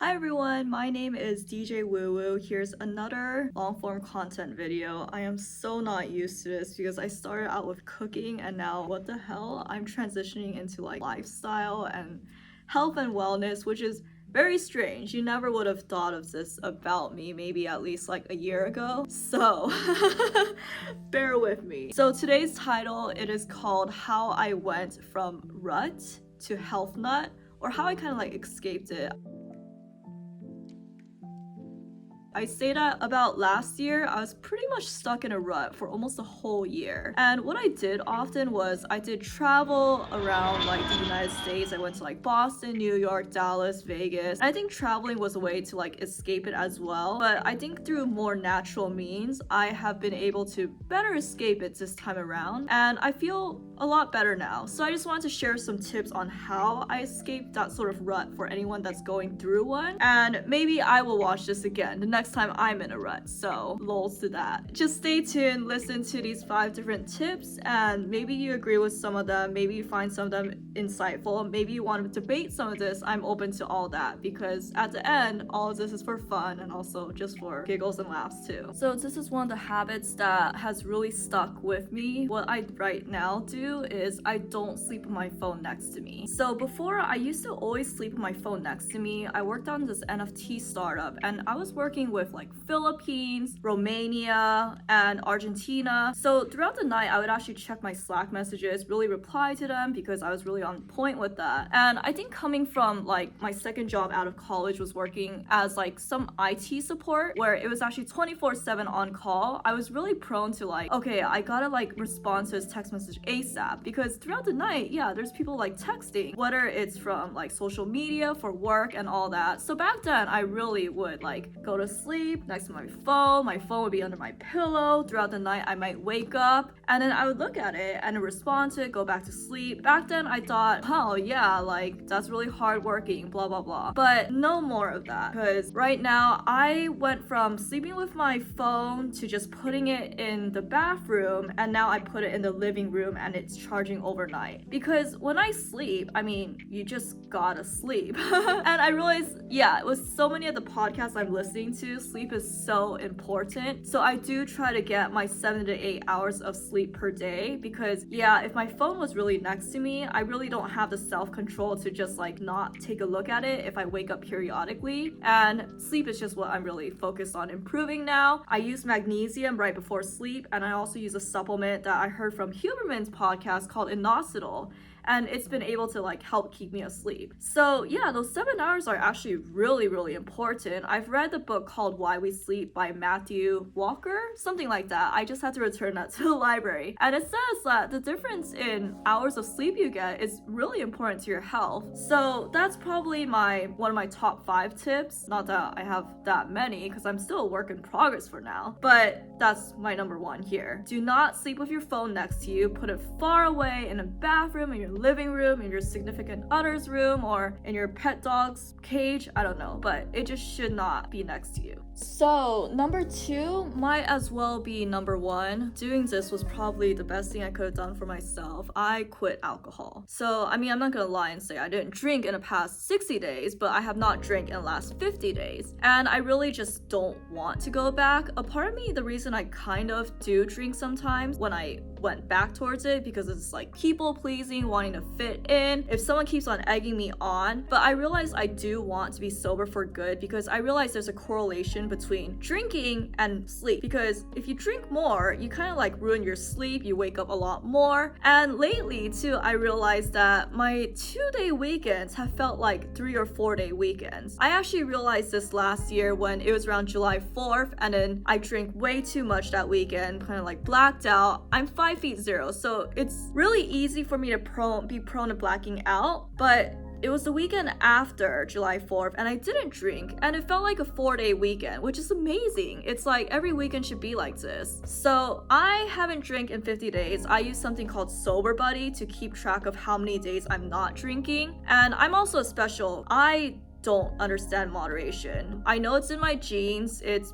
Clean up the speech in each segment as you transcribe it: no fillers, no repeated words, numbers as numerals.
Hi everyone, my name is DJ Woo Woo. Here's another long form content video. I am so not used to this because I started out with cooking and now what the hell? I'm transitioning into like lifestyle and health and wellness, which is very strange. You never would have thought of this about me maybe at least like a year ago. So bear with me. So today's title, it is called How I Went from Rut to Health Nut, or how I kind of like escaped it. I say that about last year, I was pretty much stuck in a rut for almost a whole year. And what I did often was I did travel around like the United States. I went to like Boston, New York, Dallas, Vegas. And I think traveling was a way to like escape it as well. But I think through more natural means, I have been able to better escape it this time around. And I feel a lot better now. So I just wanted to share some tips on how I escaped that sort of rut for anyone that's going through one. And maybe I will watch this again the next time I'm in a rut. So lols to that. Just stay tuned, listen to these 5 different tips, and maybe you agree with some of them, maybe you find some of them insightful, maybe you want to debate some of this. I'm open to all that because at the end, all of this is for fun and also just for giggles and laughs too. So this is one of the habits that has really stuck with me. What I right now do is I don't sleep with my phone next to me. So before, I used to always sleep with my phone next to me. I worked on this NFT startup and I was working with like Philippines, Romania, and Argentina. So throughout the night, I would actually check my Slack messages, really reply to them because I was really on point with that. And I think coming from like my second job out of college was working as like some IT support where it was actually 24/7 on call. I was really prone to like, okay, I gotta like respond to his text message ASAP because throughout the night, yeah, there's people like texting, whether it's from like social media for work and all that. So back then, I really would like go to sleep next to my phone would be under my pillow. Throughout the night, I might wake up and then I would look at it and respond to it, go back to sleep. Back then, I thought, oh yeah, like that's really hardworking, blah, blah, blah. But no more of that because right now, I went from sleeping with my phone to just putting it in the bathroom, and now I put it in the living room and it's charging overnight. Because when I sleep, I mean, you just gotta sleep. And I realized, yeah, with so many of the podcasts I'm listening to, sleep is so important. So I do try to get my 7 to 8 hours of sleep per day because, yeah, if my phone was really next to me, I really don't have the self-control to just like not take a look at it if I wake up periodically. And sleep is just what I'm really focused on improving now. I use magnesium right before sleep, and I also use a supplement that I heard from Huberman's podcast called Inositol, and it's been able to like help keep me asleep. So yeah, those 7 hours are actually really, really important. I've read the book called Why We Sleep by Matthew Walker, something like that. I just had to return that to the library. And it says that the difference in hours of sleep you get is really important to your health. So that's probably one of my top 5 tips. Not that I have that many because I'm still a work in progress for now, but that's my number 1 here. Do not sleep with your phone next to you. Put it far away in a bathroom, in your living room, in your significant other's room, or in your pet dog's cage. I don't know, but it just should not be next to you. So number 2 might as well be number 1. Doing this was probably the best thing I could have done for myself. I quit alcohol. So I mean, I'm not gonna lie and say I didn't drink in the past 60 days, but I have not drank in the last 50 days. And I really just don't want to go back. A part of me, the reason I kind of do drink sometimes when I went back towards it, because it's like people pleasing, wanting to fit in, if someone keeps on egging me on. But I realize I do want to be sober for good because I realize there's a correlation between drinking and sleep, because if you drink more, you kind of like ruin your sleep, you wake up a lot more. And lately too, I realized that my 2-day weekends have felt like 3 or 4-day weekends. I actually realized this last year when it was around July 4th, and then I drank way too much that weekend, kind of like blacked out. I'm 5'0", so it's really easy for me to be prone to blacking out, but it was the weekend after July 4th and I didn't drink, and it felt like a 4-day weekend, which is amazing. It's like every weekend should be like this. So I haven't drank in 50 days. I use something called Sober Buddy to keep track of how many days I'm not drinking. And I'm also special. I don't understand moderation. I know it's in my genes, it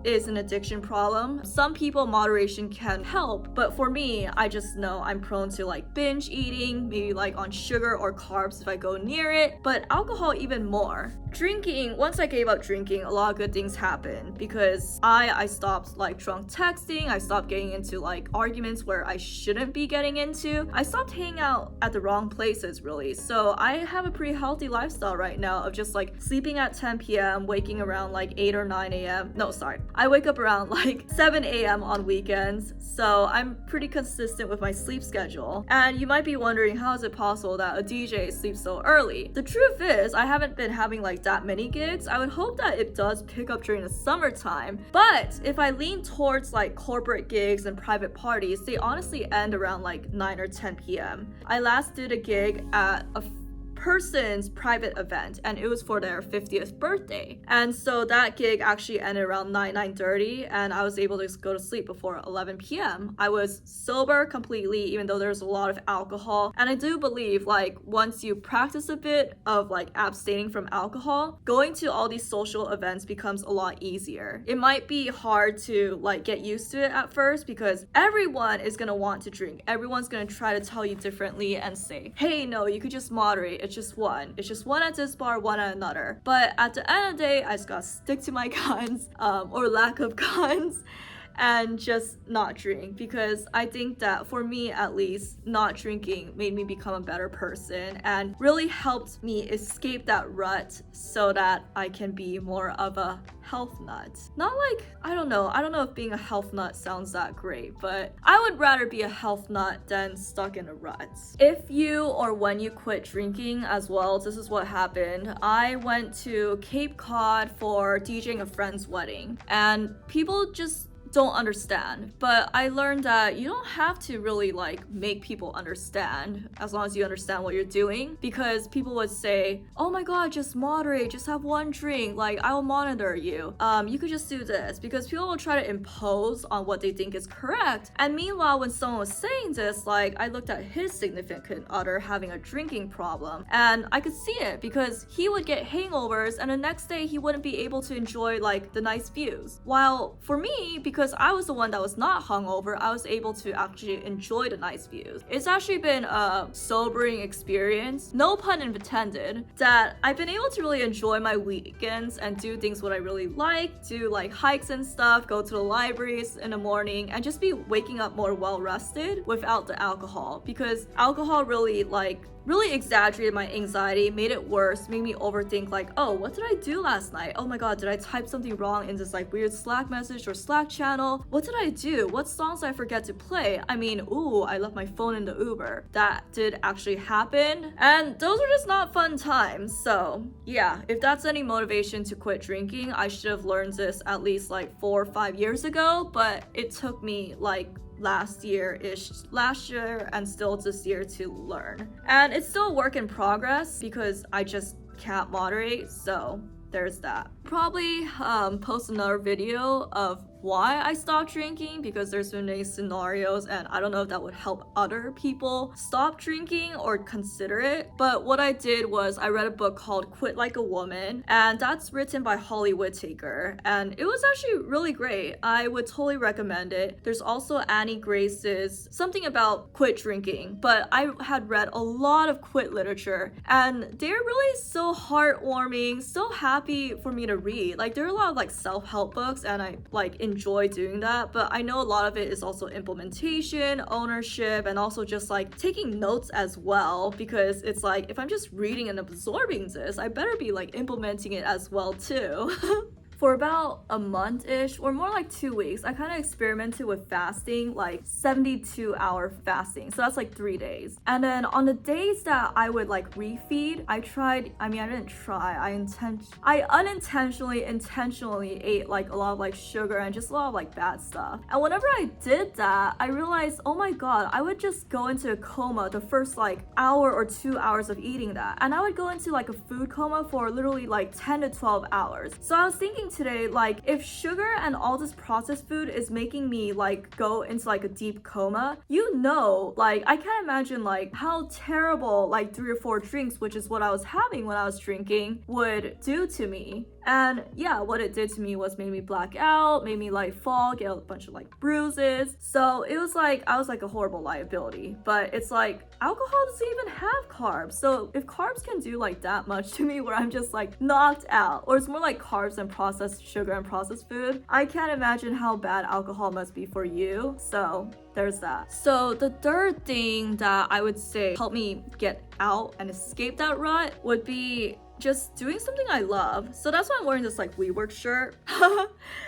is an addiction problem. Some people moderation can help, but for me, I just know I'm prone to like binge eating, maybe like on sugar or carbs if I go near it, but alcohol even more. Drinking, once I gave up drinking, a lot of good things happened because I stopped like drunk texting, I stopped getting into like arguments where I shouldn't be getting into. I stopped hanging out at the wrong places really. So I have a pretty healthy lifestyle right now of just like sleeping at 10 p.m, waking around like 8 or 9 a.m. No, sorry. I wake up around like 7 a.m. on weekends. So I'm pretty consistent with my sleep schedule. And you might be wondering, how is it possible that a DJ sleeps so early? The truth is, I haven't been having like that many gigs. I would hope that it does pick up during the summertime. But if I lean towards like corporate gigs and private parties, they honestly end around like 9 or 10 p.m. I last did a gig at a person's private event and it was for their 50th birthday, and so that gig actually ended around 9:30 and I was able to go to sleep before 11 p.m. I was sober completely, even though there's a lot of alcohol, and I do believe like once you practice a bit of like abstaining from alcohol, going to all these social events becomes a lot easier. It might be hard to like get used to it at first because everyone is gonna want to drink, everyone's gonna try to tell you differently and say, hey, no, you could just moderate, it's just one at this bar, one at another. But at the end of the day, I just gotta stick to my guns, or lack of guns, and just not drink, because I think that for me at least, not drinking made me become a better person and really helped me escape that rut so that I can be more of a health nut. Not like, I don't know if being a health nut sounds that great, but I would rather be a health nut than stuck in a rut. If you or when you quit drinking as well, this is what happened. I went to Cape Cod for DJing a friend's wedding and people just don't understand, but I learned that you don't have to really like make people understand as long as you understand what you're doing, because people would say, oh my god, just moderate, just have one drink, like I'll monitor you, you could just do this, because people will try to impose on what they think is correct. And meanwhile, when someone was saying this, like I looked at his significant other having a drinking problem and I could see it, because he would get hangovers and the next day he wouldn't be able to enjoy like the nice views, while for me, because I was the one that was not hungover, I was able to actually enjoy the nice views. It's actually been a sobering experience, no pun intended, that I've been able to really enjoy my weekends and do things what I really like, do like hikes and stuff, go to the libraries in the morning, and just be waking up more well rested without the alcohol, because alcohol really exaggerated my anxiety, made it worse, made me overthink like, oh, what did I do last night? Oh my god, did I type something wrong in this like weird Slack message or Slack channel? What did I do? What songs did I forget to play? I mean, ooh, I left my phone in the Uber. That did actually happen, and those are just not fun times. So yeah, if that's any motivation to quit drinking, I should have learned this at least like 4 or 5 years ago, but it took me like last year and still this year to learn, and it's still a work in progress because I just can't moderate. So there's that. Probably post another video of why I stopped drinking, because there's been many scenarios and I don't know if that would help other people stop drinking or consider it. But what I did was I read a book called Quit Like a Woman, and that's written by Holly Whittaker, and it was actually really great. I would totally recommend it. There's also Annie Grace's Something About Quit Drinking, but I had read a lot of quit literature and they're really so heartwarming, so happy for me to read. Like there are a lot of like self-help books and I like enjoy doing that, but I know a lot of it is also implementation, ownership, and also just like taking notes as well, because it's like if I'm just reading and absorbing this, I better be like implementing it as well too. For about a month-ish, or more like 2 weeks, I kind of experimented with fasting, like 72-hour fasting. So that's like 3 days. And then on the days that I would like refeed, I unintentionally intentionally ate like a lot of like sugar and just a lot of like bad stuff. And whenever I did that, I realized, oh my god, I would just go into a coma the first like hour or 2 hours of eating that. And I would go into like a food coma for literally like 10 to 12 hours. So I was thinking thinking today, like, if sugar and all this processed food is making me like go into like a deep coma, like I can't imagine like how terrible like 3 or 4 drinks, which is what I was having when I was drinking, would do to me. And yeah, what it did to me was made me black out, made me like fall, get a bunch of like bruises. So it was like I was like a horrible liability. But it's like alcohol doesn't even have carbs. So if carbs can do like that much to me where I'm just like knocked out, or it's more like carbs and processed sugar and processed food, I can't imagine how bad alcohol must be for you. So there's that. So the third thing that I would say helped me get out and escape that rut would be just doing something I love. So that's why I'm wearing this like WeWork shirt.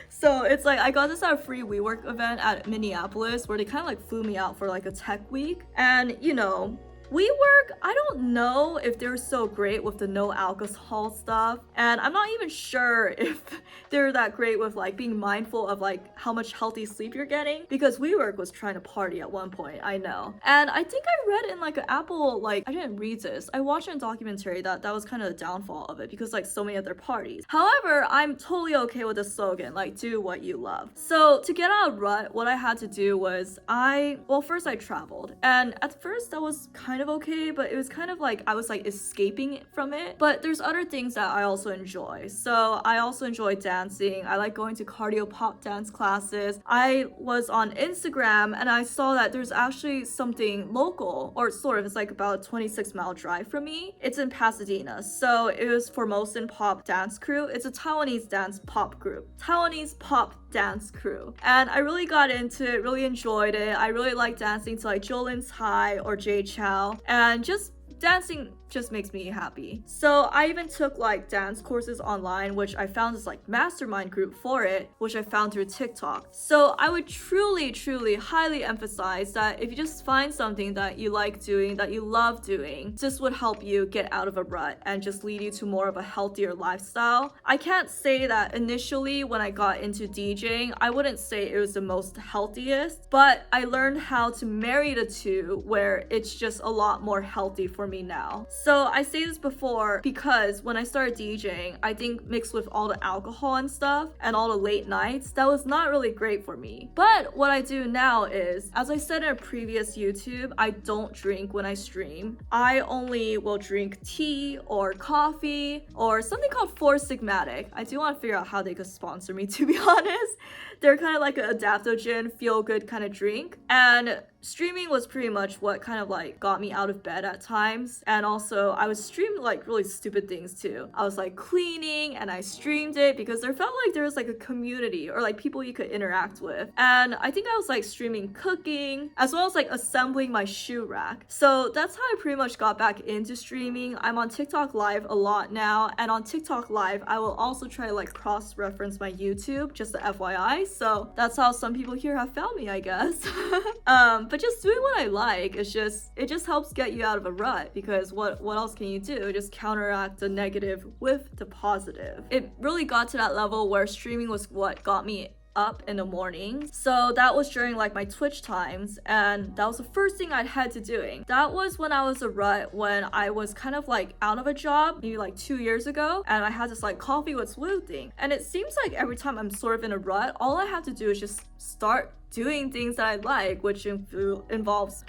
So it's like I got this at a free WeWork event at Minneapolis where they kind of like flew me out for like a tech week. And you know, WeWork, I don't know if they're so great with the no alcohol stuff, and I'm not even sure if they're that great with like being mindful of like how much healthy sleep you're getting, because WeWork was trying to party at one point, I know. And I think I read in like an Apple, like I didn't read this, I watched a documentary that was kind of the downfall of it because like so many of their parties. However, I'm totally okay with the slogan, like do what you love. So to get out of rut, what I had to do was first I traveled, and at first that was kind of okay, but it was kind of like I was like escaping from it. But there's other things that I also enjoy. So I also enjoy dancing. I like going to cardio pop dance classes. I was on Instagram and I saw that there's actually something local, or sort of, it's like about a 26-mile drive from me. It's in Pasadena. So it was Formosan Pop Dance Crew. It's a Taiwanese dance pop group. Taiwanese pop dance crew. And I really got into it, really enjoyed it. I really like dancing to like Jolin's High or Jay Chow, and just dancing just makes me happy. So I even took like dance courses online, which I found this like mastermind group for it, which I found through TikTok. So I would truly highly emphasize that if you just find something that you like doing, that you love doing, this would help you get out of a rut and just lead you to more of a healthier lifestyle. I can't say that initially when I got into DJing, I wouldn't say it was the most healthiest, but I learned how to marry the two where it's just a lot more healthy for me now. So I say this before because when I started DJing, I think mixed with all the alcohol and stuff and all the late nights, that was not really great for me. But what I do now is, as I said in a previous YouTube, I don't drink when I stream. I only will drink tea or coffee or something called Four Sigmatic. I do want to figure out how they could sponsor me, to be honest. They're kind of like an adaptogen, feel-good kind of drink. And streaming was pretty much what kind of like got me out of bed at times. And also I was streaming like really stupid things too. I was like cleaning and I streamed it because there felt like there was like a community or like people you could interact with. And I think I was like streaming cooking as well as like assembling my shoe rack. So that's how I pretty much got back into streaming. I'm on TikTok Live a lot now, and on TikTok Live I will also try to like cross-reference my YouTube, just the FYI. So that's how some people here have found me, I guess. But just doing what I like, it just helps get you out of a rut, because what else can you do? Just counteract the negative with the positive. It really got to that level where streaming was what got me up in the morning. So that was during like my Twitch times, and that was the first thing I'd had to doing. That was when I was a rut, when I was kind of like out of a job maybe like 2 years ago, and I had this like coffee with Woo thing. And it seems like every time I'm sort of in a rut, all I have to do is just start doing things that I like, which involves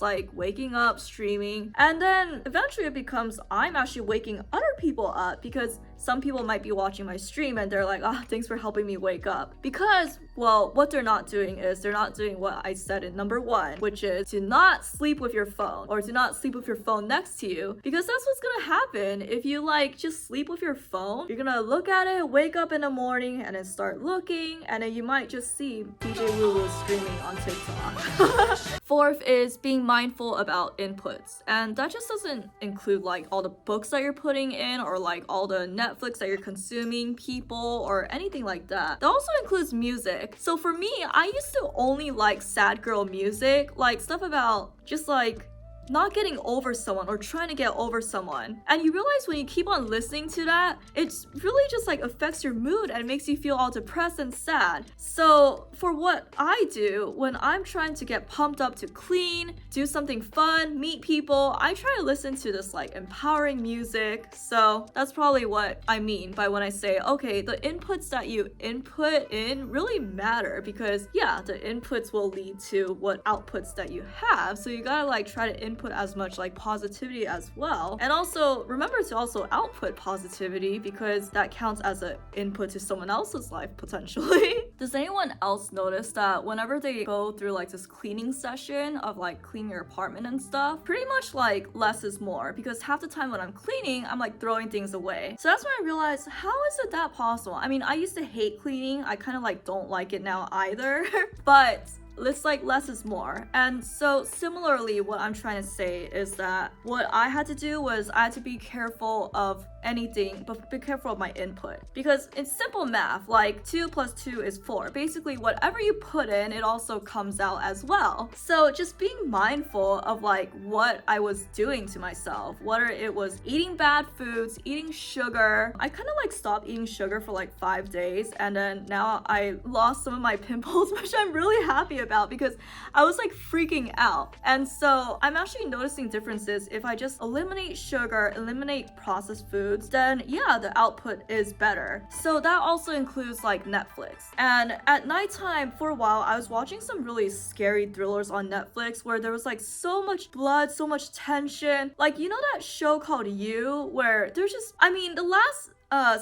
like waking up, streaming, and then eventually it becomes I'm actually waking other people up, because some people might be watching my stream and they're like, thanks for helping me wake up. Because, well, what they're not doing is they're not doing what I said in number 1, which is to not sleep with your phone, or to not sleep with your phone next to you, because that's what's gonna happen if you like just sleep with your phone. You're gonna look at it, wake up in the morning, and then start looking, and then you might just see DJ Woo streaming on TikTok. Fourth is being mindful about inputs, and that just doesn't include like all the books that you're putting in, or like all the Netflix that you're consuming, people, or anything like that. That also includes music. So for me, I used to only like sad girl music, like stuff about just like not getting over someone or trying to get over someone. And you realize when you keep on listening to that, it's really just like affects your mood and makes you feel all depressed and sad. So for what I do when I'm trying to get pumped up to clean, do something fun, meet people, I try to listen to this like empowering music. So that's probably what I mean by when I say, okay, the inputs that you input in really matter, because yeah, the inputs will lead to what outputs that you have. So you gotta like try to input as much like positivity as well. And also remember to also output positivity, because that counts as an input to someone else's life potentially. Does anyone else notice that whenever they go through like this cleaning session of like cleaning your apartment and stuff, pretty much like less is more, because half the time when I'm cleaning, I'm like throwing things away. So that's when I realized, how is it that possible? I mean, I used to hate cleaning. I kind of like don't like it now either. But it's like less is more. And so similarly, what I'm trying to say is that what I had to do was I had to be careful of anything, but be careful of my input, because it's simple math, like 2 + 2 is 4. Basically whatever you put in, it also comes out as well. So just being mindful of like what I was doing to myself, whether it was eating bad foods, eating sugar. I kind of like stopped eating sugar for like 5 days, and then now I lost some of my pimples, which I'm really happy about, because I was like freaking out. And so I'm actually noticing differences if I just eliminate sugar, eliminate processed foods, then yeah, the output is better. So that also includes like Netflix. And at nighttime for a while, I was watching some really scary thrillers on Netflix where there was like so much blood, so much tension. Like, you know that show called You, where there's just, I mean, the last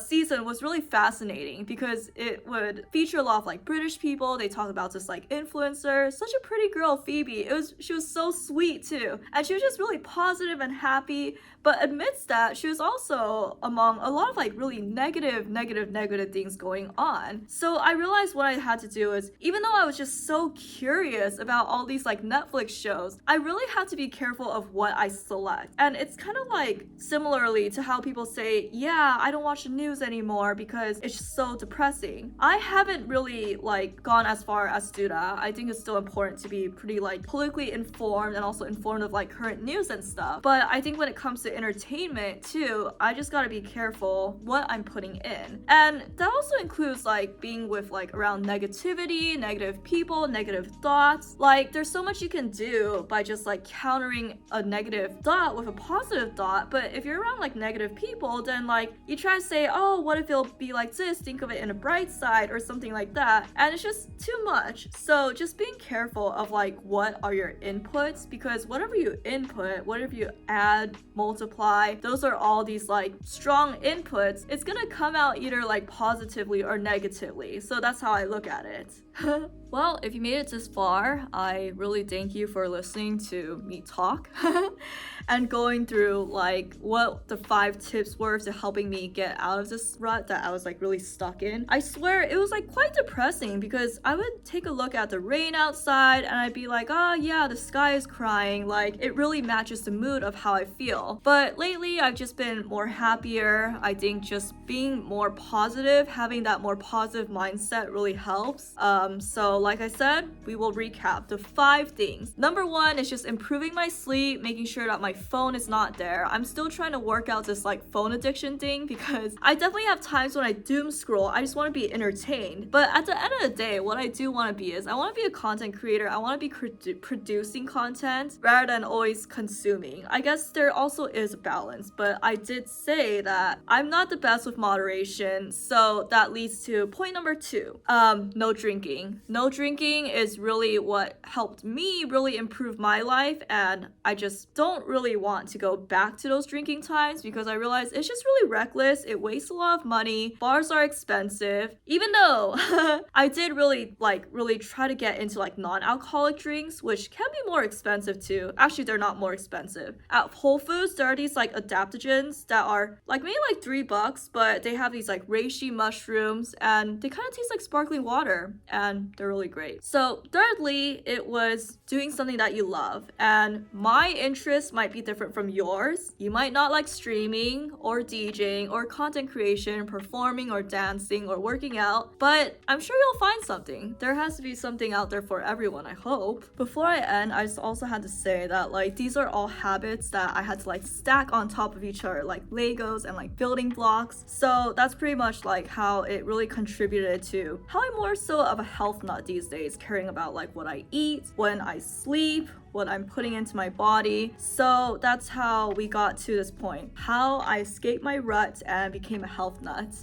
season was really fascinating because it would feature a lot of like British people. They talk about this like influencer, such a pretty girl, Phoebe. She was so sweet too, and she was just really positive and happy. But amidst that, she was also among a lot of like really negative things going on. So I realized what I had to do is, even though I was just so curious about all these like Netflix shows, I really had to be careful of what I select. And it's kind of like similarly to how people say, yeah, I don't watch the news anymore because it's just so depressing. I haven't really like gone as far as do that. I think it's still important to be pretty like politically informed and also informed of like current news and stuff. But I think when it comes to entertainment too, I just gotta be careful what I'm putting in. And that also includes like being with like around negativity, negative people, negative thoughts. Like there's so much you can do by just like countering a negative thought with a positive thought. But if you're around like negative people, then like you try to say, oh, what if it'll be like this? Think of it in a bright side or something like that. And it's just too much. So just being careful of like what are your inputs, because whatever you input, whatever you add, multiply, those are all these like strong inputs. It's gonna come out either like positively or negatively. So that's how I look at it. Well, if you made it this far, I really thank you for listening to me talk and going through like what the 5 tips were to helping me get out of this rut that I was like really stuck in. I swear it was like quite depressing, because I would take a look at the rain outside and I'd be like, oh yeah, the sky is crying. Like it really matches the mood of how I feel. But lately I've just been more happier. I think just being more positive, having that more positive mindset really helps. So like I said, we will recap the 5 things. Number 1 is just improving my sleep, making sure that my phone is not there. I'm still trying to work out this like phone addiction thing, because I definitely have times when I doom scroll. I just want to be entertained. But at the end of the day, what I do want to be is I want to be a content creator. I want to be producing content rather than always consuming. I guess there also is a balance, but I did say that I'm not the best with moderation. So that leads to point number 2. No drinking. No drinking is really what helped me really improve my life, and I just don't really want to go back to those drinking times, because I realize it's just really reckless. It wastes a lot of money. Bars are expensive. Even though I did really try to get into like non-alcoholic drinks, which can be more expensive too. Actually, they're not more expensive. At Whole Foods, there are these like adaptogens that are like maybe like $3, but they have these like reishi mushrooms and they kind of taste like sparkling water and they're really great. So thirdly, it was doing something that you love, and my interest might be different from yours. You might not like streaming or DJing or content creation, performing or dancing or working out, but I'm sure you'll find something. There has to be something out there for everyone, I hope. Before I end, I just also had to say that like these are all habits that I had to like stack on top of each other like Legos and like building blocks. So that's pretty much like how it really contributed to how I'm more so of a health nut these days, caring about like what I eat, when I sleep, what I'm putting into my body. So that's how we got to this point, how I escaped my rut and became a health nut.